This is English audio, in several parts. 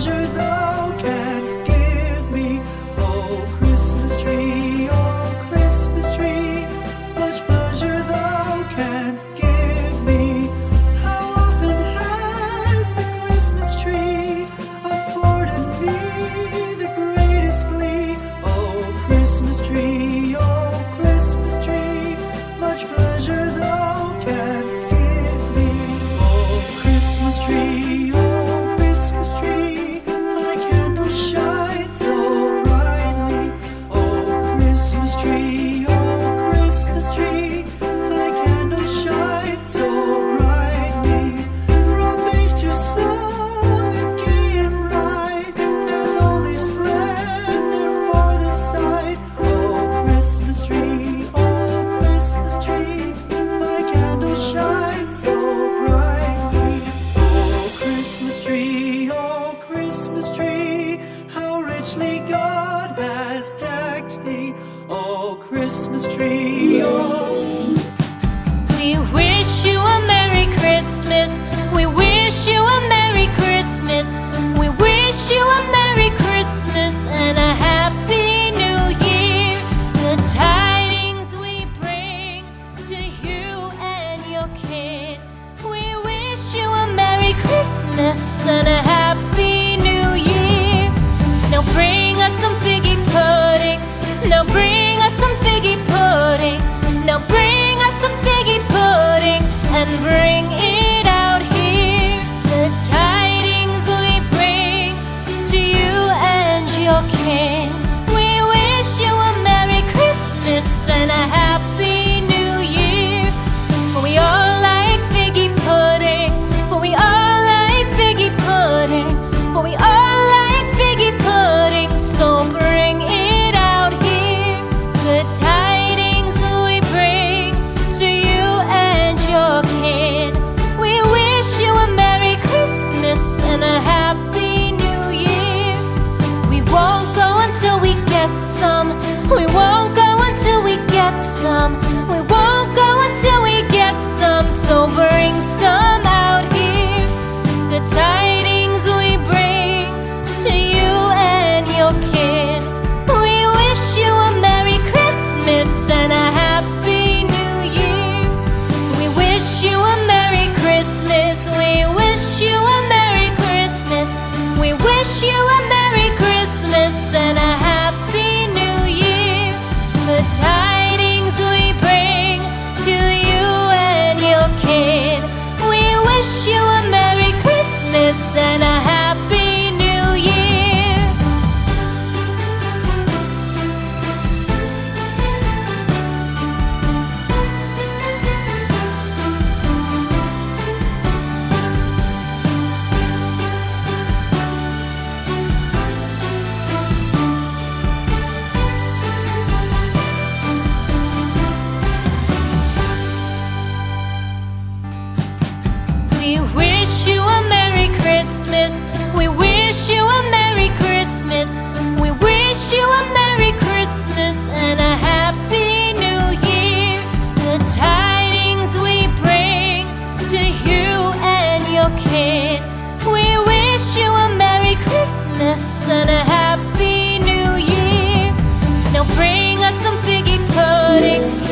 pleasure thou canst give me. Oh Christmas tree, much pleasure thou canst give me. How often has the Christmas tree afforded me the greatest glee. Oh Christmas tree, much pleasure thou canst give me. Oh Christmas tree, thy candle shines so brightly. Oh Christmas tree, thy candle shines so brightly. From base to summit, gay and bright, there's only splendor for the sight. Oh Christmas tree, thy candle shines so brightly. Oh Christmas tree, how richly God has decked thee. Oh Christmas tree, We wish you a Merry Christmas. We wish you a Merry Christmas. We wish you a Merry Christmas and a Happy New Year. The tidings we bring to you and your kin. We wish you a Merry Christmas and a Happy New Year. Now bring us some figgy pudding. Now bring us some figgy pudding. Now bring us some figgy pudding and bring it out here. The tidings we bring to you and your kin. We wish you a Merry Christmas and a Happy New Year. For we all like figgy pudding. For we all like figgy pudding. For we all like figgy pudding. So bring it out here. The tidings we bring to you and your kin. We wish you a Merry Christmas and a Happy New Year. We won't go until we get some. We won't go until we get some. We won't go until we get some. So bring some out here. The tidings we bring to you and your kin. We wish you a Merry Christmas and a Happy New Year. We wish you a Merry Christmas. We wish you a Merry Christmas. We wish you a Merry Christmas and a Happy New Year. The tidings we bring to you and your kin. We wish you a Merry Christmas and a Happy New Year. We wish you a Merry Christmas. We wish you a Merry Christmas. We wish you a Merry Christmas and a Happy New Year. The tidings we bring to you and your kin. We wish you a Merry Christmas and a Happy New Year. Now bring us some figgy pudding.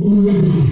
Amen.